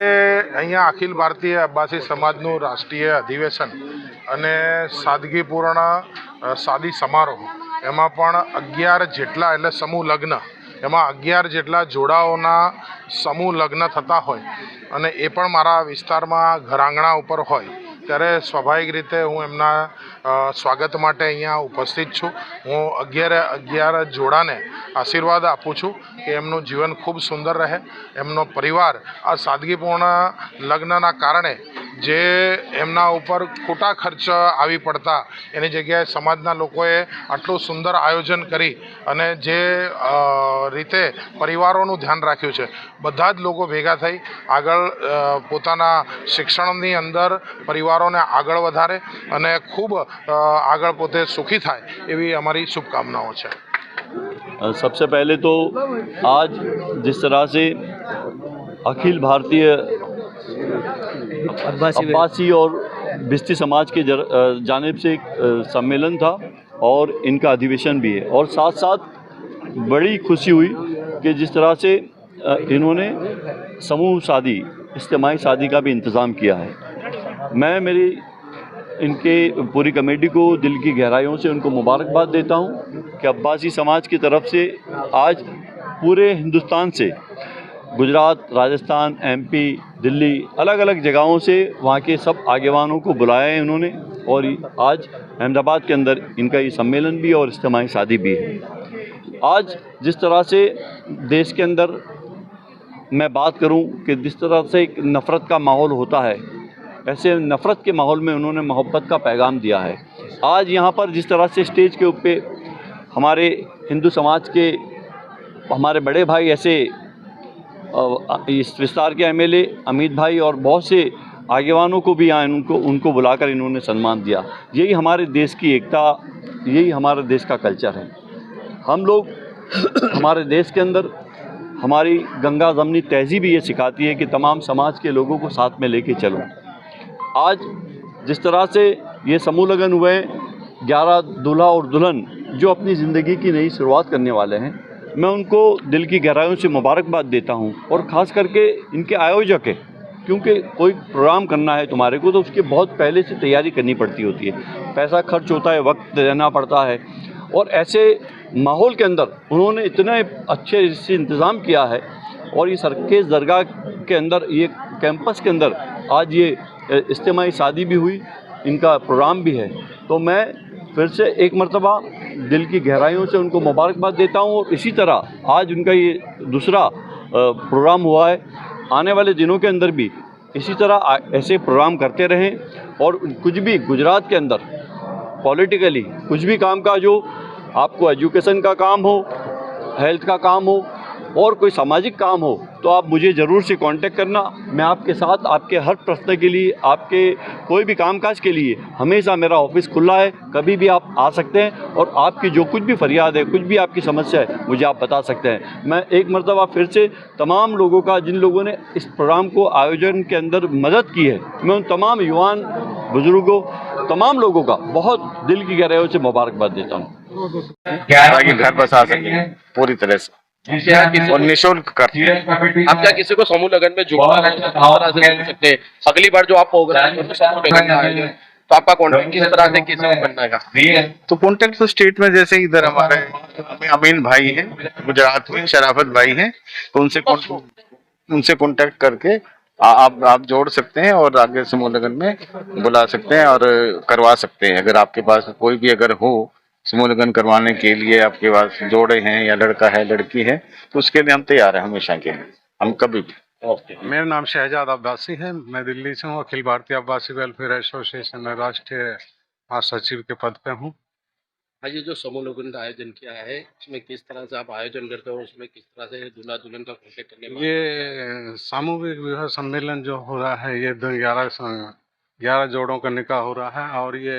અહીંયા અખિલ ભારતીય અબ્બાસી સમાજનું રાષ્ટ્રીય અધિવેશન અને સાદગીપૂર્ણ સાદી સમારોહ એમાં પણ 11 જેટલા એટલે સમૂહ લગ્ન એમાં 11 જેટલા જોડાઓના સમૂહ લગ્ન થતા હોય અને એ પણ મારા વિસ્તારમાં ઘરાંગણા ઉપર હોય ત્યારે સ્વાભાવિક રીતે હું એમના સ્વાગત માટે અહીંયા ઉપસ્થિત છું। હું 11 જોડાને આશીર્વાદ આપું છું કે એમનું જીવન ખૂબ સુંદર રહે, એમનો પરિવાર આ સાદગીપૂર્ણ લગ્નના કારણે જે એમના ઉપર ખોટા ખર્ચ આવી પડતા એની જગ્યાએ સમાજના લોકોએ આટલું સુંદર આયોજન કરી અને જે રીતે પરિવારોનું ધ્યાન રાખ્યું છે, બધા જ લોકો ભેગા થઈ આગળ પોતાના શિક્ષણની અંદર પરિવારોને આગળ વધારે અને ખૂબ આગળ પોતે સુખી થાય એવી અમારી શુભકામનાઓ છે। सबसे पहले तो आज जिस तरह से अखिल भारतीय अब्बासी और बिस्ती समाज के जानिब से एक सम्मेलन था और इनका अधिवेशन भी है, और साथ साथ बड़ी खुशी हुई कि जिस तरह से इन्होंने समूह शादी, इज्तिमाई शादी का भी इंतज़ाम किया है। मैं मेरी इनके पूरी कमेटी को दिल की गहराइयों से उनको मुबारकबाद देता हूँ कि अब्बासी समाज की तरफ से आज पूरे हिंदुस्तान से, गुजरात, राजस्थान, MP, दिल्ली, अलग अलग जगहों से वहाँ के सब आगेवानों को बुलाया है उन्होंने, और आज अहमदाबाद के अंदर इनका ये सम्मेलन भी और इज्तिमाई शादी भी है। आज जिस तरह से देश के अंदर मैं बात करूं कि जिस तरह से एक नफ़रत का माहौल होता है, ऐसे नफ़रत के माहौल में उन्होंने मोहब्बत का पैगाम दिया है। आज यहाँ पर जिस तरह से स्टेज के ऊपर हमारे हिंदू समाज के हमारे बड़े भाई, ऐसे इस विस्तार के MLA अमित भाई और बहुत से आगेवानों को भी यहाँ उनको बुलाकर इन्होंने सम्मान दिया। यही हमारे देश की एकता, यही हमारे देश का कल्चर है। हम लोग हमारे देश के अंदर हमारी गंगा जमनी तहजीब ये सिखाती है कि तमाम समाज के लोगों को साथ में लेके चलो। आज जिस तरह से ये समूह लगन हुए, 11 दूल्हा और दुल्हन जो अपनी ज़िंदगी की नई शुरुआत करने वाले हैं, मैं उनको दिल की गहराइयों से मुबारकबाद देता हूं। और ख़ास करके इनके आयोजक है, क्योंकि कोई प्रोग्राम करना है तुम्हारे को तो उसकी बहुत पहले से तैयारी करनी पड़ती होती है, पैसा खर्च होता है, वक्त देना पड़ता है, और ऐसे माहौल के अंदर उन्होंने इतने अच्छे से इंतज़ाम किया है। और ये सरखेज़ दरगाह के अंदर, ये कैंपस के अंदर आज ये इज्तिमाई शादी भी हुई, इनका प्रोग्राम भी है। तो मैं फिर से एक मरतबा दिल की गहराइयों से उनको मुबारकबाद देता हूँ। और इसी तरह आज उनका ये दूसरा प्रोग्राम हुआ है, आने वाले दिनों के अंदर भी इसी तरह ऐसे प्रोग्राम करते रहें। और कुछ भी गुजरात के अंदर पॉलिटिकली कुछ भी काम का, जो आपको एजुकेशन का काम हो, हेल्थ का काम हो और कोई सामाजिक काम हो, तो आप मुझे ज़रूर से कांटेक्ट करना। मैं आपके साथ, आपके हर प्रश्न के लिए, आपके कोई भी कामकाज के लिए हमेशा मेरा ऑफिस खुला है, कभी भी आप आ सकते हैं। और आपकी जो कुछ भी फरियाद है, कुछ भी आपकी समस्या है, मुझे आप बता सकते हैं। मैं एक मरतबा फिर से तमाम लोगों का, जिन लोगों ने इस प्रोग्राम को आयोजन के अंदर मदद की है, मैं उन तमाम युवान, बुज़ुर्गों, तमाम लोगों का बहुत दिल की गहराइयों से मुबारकबाद देता हूँ। ताकि घर बसा सकें पूरी तरह से और निःशुल्क कर। आप क्या किसी को समूह लगन में जुड़ना है, किस तरह से जुड़ सकते हैं? अगली बार जो आप प्रोग्राम तो समूह लगन में आयोजन, तो आपका कॉन्टेक्ट किस तरह से किसी को करना है? तो कॉन्टेक्ट तो स्टेट में जैसे इधर हमारे अमीन भाई हैं, गुजरात में शराफत भाई हैं, तो उनसे कॉन्टेक्ट करके आप जोड़ सकते हैं और आगे समूह लगन में बुला सकते हैं और करवा सकते हैं। अगर आपके पास कोई भी अगर हो समूह लगन करवाने के लिए, आपके पास जोड़े हैं या लड़का है लड़की है, तो उसके लिए हम तैयार हैं हमेशा के लिए, हम कभी भी। मेरा नाम शहजाद अब्बासी है, मैं दिल्ली से हूँ। अखिल भारतीय अब्बासी वेलफेयर एसोसिएशन में राष्ट्रीय महासचिव के पद पे हूँ। आज ये जो समूह लगन का आयोजन किया है, इसमें किस तरह से आप आयोजन करते हो, उसमें किस तरह से दूल्हा दुल्हन का कॉन्टेक्ट करने में? ये सामूहिक विवाह सम्मेलन जो हो रहा है, ये 11 जोड़ों का निकाह हो रहा है और ये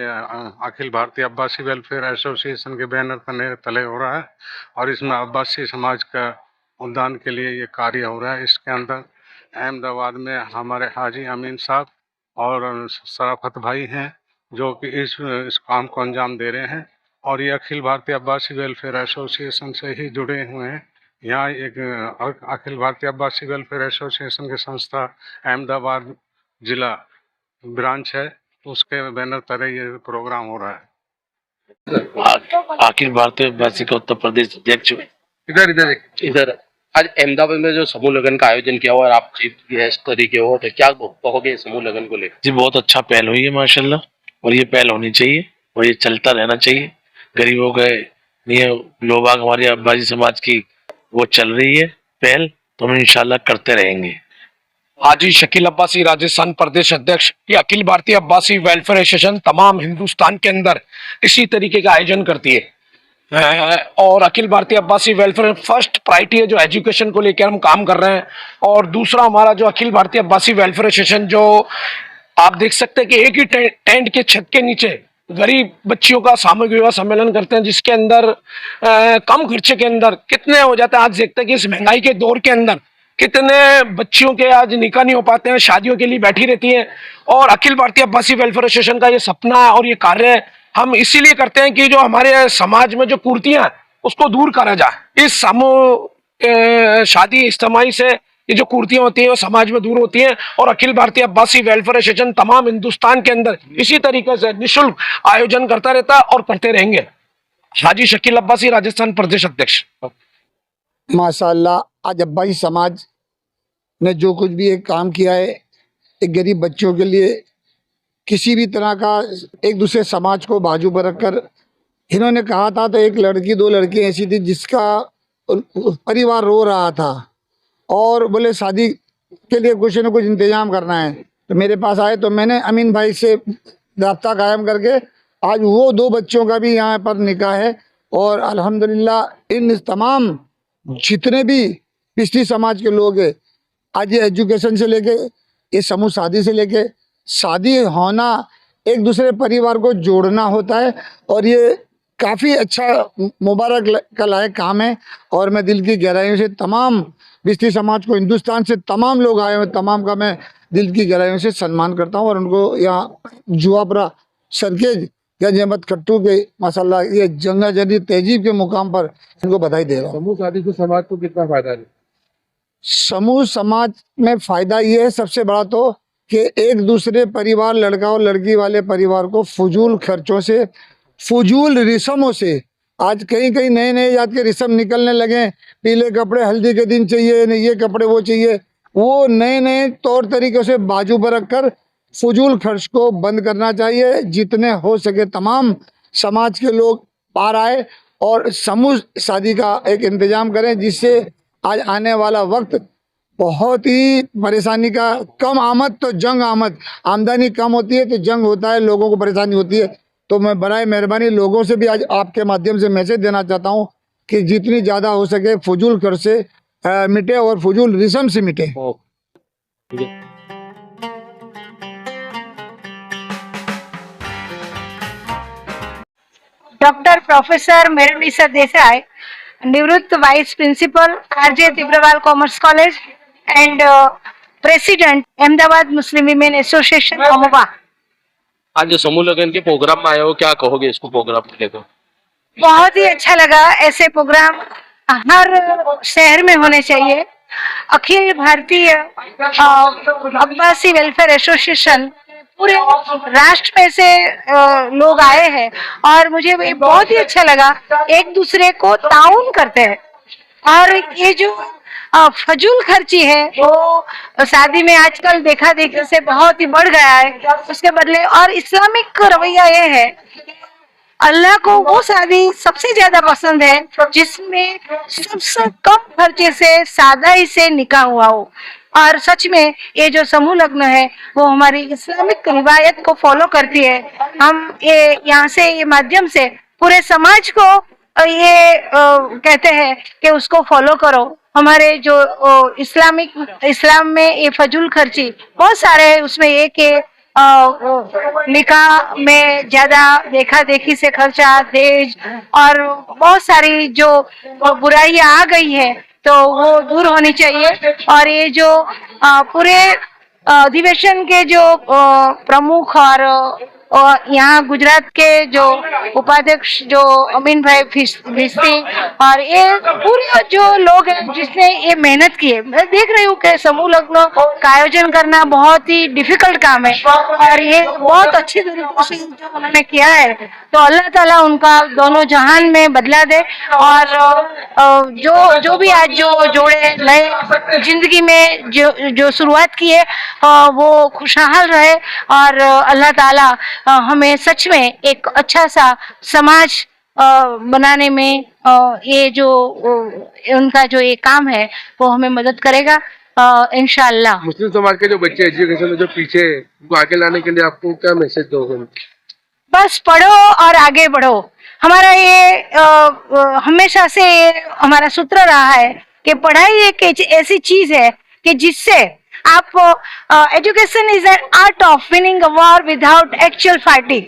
अखिल भारतीय अब्बासी वेलफेयर एसोसिएशन के बैनर तले हो रहा है। और इसमें अब्बासी समाज का उद्यान के लिए ये कार्य हो रहा है। इसके अंदर अहमदाबाद में हमारे हाजी अमीन साहब और शराफत भाई हैं जो कि इस काम को अंजाम दे रहे हैं। और ये अखिल भारतीय अब्बासी वेलफेयर एसोसिएशन से ही जुड़े हुए हैं। यहाँ एक अखिल भारतीय अब्बासी वेलफेयर एसोसिएशन की संस्था अहमदाबाद जिला ब्रांच है, उसके बैनर तले ये प्रोग्राम हो रहा है। अखिल भारतीय वासी का उत्तर प्रदेश अध्यक्ष हूँ। इधर इधर इधर आज अहमदाबाद में जो समूह लगन का आयोजन किया हुआ और आप चीफ गेस्ट तरीके हो, तो क्या कहोगे समूह लगन को लेकर? जी बहुत अच्छा पहल हुई है माशाल्लाह, और ये पहल होनी चाहिए और ये चलता रहना चाहिए। गरीबों के लिए लोग हमारी अब्बासी समाज की वो चल रही है पहल, तो हम इंशाल्लाह करते रहेंगे। हाजी शकील अब्बासी राजस्थान प्रदेश अध्यक्ष। ये अखिल भारतीय अब्बासी वेलफेयर एसोसिएशन तमाम हिंदुस्तान के अंदर इसी तरीके का आयोजन करती है, और Akhil Bharatiya Abbasi welfare first priority है जो एजुकेशन को लेकर हम काम कर रहे हैं। और दूसरा हमारा जो अखिल भारतीय अब्बासी वेलफेयर एसोसिएशन, जो आप देख सकते हैं कि एक ही टेंट के छत के नीचे गरीब बच्चियों का सामूहिक विवाह सम्मेलन करते हैं, जिसके अंदर कम खर्चे के अंदर कितने हो जाते हैं। आज देखते हैं कि इस महंगाई के दौर के अंदर कितने बच्चियों के आज निकाह नहीं हो पाते हैं, शादियों के लिए बैठी रहती हैं। और अखिल भारतीय अब्बासी वेलफेयर एसोसिएशन का ये सपना है और ये कार्य हम इसीलिए करते हैं कि जो हमारे समाज में जो कुरीतियां हैं उसको दूर करा जाए। इस समूह शादी इज्तिमाई से ये जो कुरीतियां होती हैं वो समाज में दूर होती हैं। और अखिल भारतीय अब्बासी वेलफेयर एसोसिएशन तमाम हिंदुस्तान के अंदर इसी तरीके से निःशुल्क आयोजन करता रहता है और करते रहेंगे। हाजी शकील अब्बासी राजस्थान प्रदेश अध्यक्ष। माशाअल्लाह, आज अब्बासी समाज ने जो कुछ भी एक काम किया है, एक गरीब बच्चों के लिए किसी भी तरह का एक दूसरे समाज को बाजू पर रखकर, इन्होंने कहा था तो एक लड़की दो लड़की ऐसी थी जिसका परिवार रो रहा था और बोले शादी के लिए कुछ न कुछ इंतजाम करना है, तो मेरे पास आए तो मैंने अमीन भाई से राब्ता कायम करके आज वो दो बच्चों का भी यहाँ पर निकाह है। और अल्हम्दुलिल्लाह इन तमाम जितने भी पिछड़ी समाज के लोग हैं, आज ये एजुकेशन से लेके ये समूह शादी से लेके शादी होना एक दूसरे परिवार को जोड़ना होता है, और ये काफ़ी अच्छा मुबारक का लायक काम है। और मैं दिल की गहराइयों से तमाम बिस्ती समाज को, हिंदुस्तान से तमाम लोग आए हुए तमाम का मैं दिल की गहराइयों से सम्मान करता हूँ। और उनको यहाँ जुआपरा सरकेज या जहमत खट्टू के माशाल्लाह ये जंगा जदी तहजीब के मुकाम पर इनको बधाई दे रहा हूँ। समूह शादी से समाज को कितना फायदा है? समूह समाज में फ़ायदा ये है सबसे बड़ा तो कि एक दूसरे परिवार, लड़का और लड़की वाले परिवार को फजूल खर्चों से, फजूल रिस्मों से, आज कहीं कहीं नए नए जात के रिस्म निकलने लगे, पीले कपड़े हल्दी के दिन चाहिए, नहीं ये कपड़े वो चाहिए, वो नए नए तौर तरीक़ों से बाजू पर रखकर फजूल खर्च को बंद करना चाहिए। जितने हो सके तमाम समाज के लोग पार आए और समूह शादी का एक इंतज़ाम करें, जिससे आज आने वाला वक्त बहुत ही परेशानी का कम आमद तो जंग आमद, आमदनी कम होती है तो जंग होता है, लोगों को परेशानी होती है। तो मैं बराए मेहरबानी लोगों से भी आज आपके माध्यम से मैसेज देना चाहता हूँ कि जितनी ज़्यादा हो सके फजूल खर्च से मिटे और फजूल रिस्म से मिटे। डॉक्टर प्रोफेसर मेरुनिसा देसाई, निवृत्त vice principal RJ Tibrewal commerce college and president Ahmedabad Muslim women association अमोबा। आज जो समूह लगन के प्रोग्राम में आए हो, क्या कहोगे इसको प्रोग्राम को लेकर? बहुत ही अच्छा लगा, ऐसे प्रोग्राम हर शहर में होने चाहिए। अखिल भारतीय अब्बासी वेलफेयर एसोसिएशन पूरे राष्ट्र में से लोग आए हैं और मुझे बहुत ही अच्छा लगा, एक दूसरे को ताउन करते हैं। और ये जो फजूल खर्ची है वो शादी में आजकल देखा देखी से बहुत ही बढ़ गया है, उसके बदले और इस्लामिक रवैया ये है, अल्लाह को वो शादी सबसे ज्यादा पसंद है जिसमें सबसे कम खर्चे से सादाई से निकाह हुआ हो। और सच में ये जो समूह लग्न है वो हमारी इस्लामिक रिवायत को फॉलो करती है। हम ये यहाँ से ये माध्यम से पूरे समाज को ये कहते हैं कि उसको फॉलो करो। हमारे जो इस्लाम में ये फजूल खर्ची बहुत सारे है, उसमें एक निकाह में ज्यादा देखा देखी से खर्चा, दहेज और बहुत सारी जो बुराइयां आ गई है तो वो दूर होनी चाहिए। और ये जो पूरे अधिवेशन के जो प्रमुख और और यहाँ गुजरात के जो उपाध्यक्ष जो अमीन भाई भिस्ती और ये पूरे जो लोग हैं जिसने ये मेहनत की है। मैं देख रही हूँ कि समूह लग्न का आयोजन करना बहुत ही डिफिकल्ट काम है और ये बहुत अच्छी तरीके से जो उन्होंने किया है, तो अल्लाह ताला उनका दोनों जहान में बदला दे और जो भी आज जो जोड़े नए जिंदगी में जो शुरुआत की है वो खुशहाल रहे और अल्लाह ताला हमें सच में एक अच्छा सा समाज बनाने में ये जो उनका जो ये काम है वो हमें मदद करेगा इंशाअल्लाह। मुस्लिम समाज के जो बच्चे एजुकेशन में जो पीछे हैं, उनको आगे लाने के लिए आपको क्या मैसेज दोगे? बस पढ़ो और आगे बढ़ो। हमारा ये हमेशा से हमारा सूत्र रहा है कि पढ़ाई एक ऐसी चीज है कि जिससे आप education is an art of winning a war without actual fighting.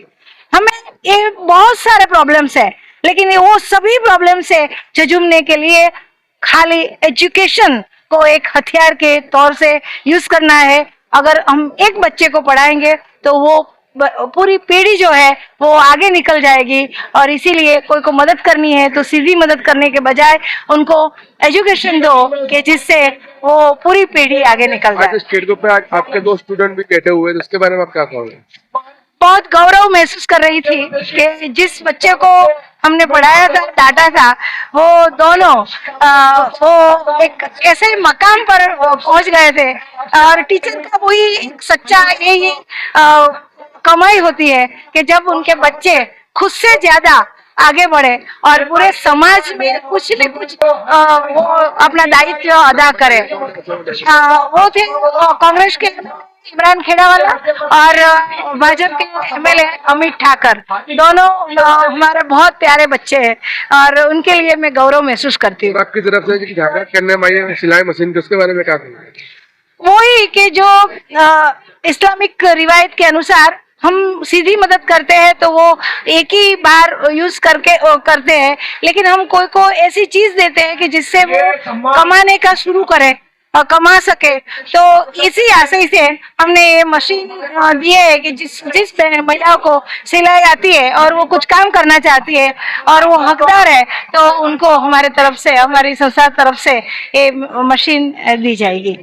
हमें ये बहुत सारे प्रॉब्लम्स है, लेकिन वो सभी प्रॉब्लम से झुंझुमने के लिए खाली एजुकेशन को एक हथियार के तौर से यूज करना है। अगर हम एक बच्चे को पढ़ाएंगे तो वो पूरी पीढ़ी जो है वो आगे निकल जाएगी और इसीलिए कोई को मदद करनी है तो सीधी मदद करने के बजाय उनको एजुकेशन दो कि जिससे वो पूरी पीढ़ी आगे निकल जाए। स्टेट ग्रुप पे आपके 2 स्टूडेंट भी बैठे हुए हैं, तो उसके बारे में आप क्या कहोगे? बहुत गौरव महसूस कर रही थी कि जिस बच्चे को हमने पढ़ाया था, डांटा था, वो दोनों वो एक ऐसे मकाम पर पहुंच गए थे और टीचर का वही एक सच्चा यही कमाई होती है कि जब उनके बच्चे खुद से ज्यादा आगे बढ़े और पूरे समाज में कुछ न कुछ वो अपना दायित्व अदा करे। वो थे कांग्रेस के इमरान खेड़ावाला और भाजपा के एमएलए अमित ठाकर, दोनों हमारे बहुत प्यारे बच्चे हैं और उनके लिए मैं गौरव महसूस करती हूँ। आपकी तरफ से झारखंड करने में सिलाई मशीन के उसके बारे में क्या कहोगे? वही कि जो इस्लामिक रिवायत के अनुसार हम सीधी मदद करते हैं तो वो एक ही बार यूज करके करते हैं, लेकिन हम कोई को ऐसी चीज देते हैं कि जिससे वो कमाने का शुरू करे और कमा सके। तो इसी आशय से हमने ये मशीन दी है कि जिस महिलाओं को सिलाई आती है और वो कुछ काम करना चाहती है और वो हकदार है तो उनको हमारे तरफ से, हमारी संस्था तरफ से ये मशीन दी जाएगी।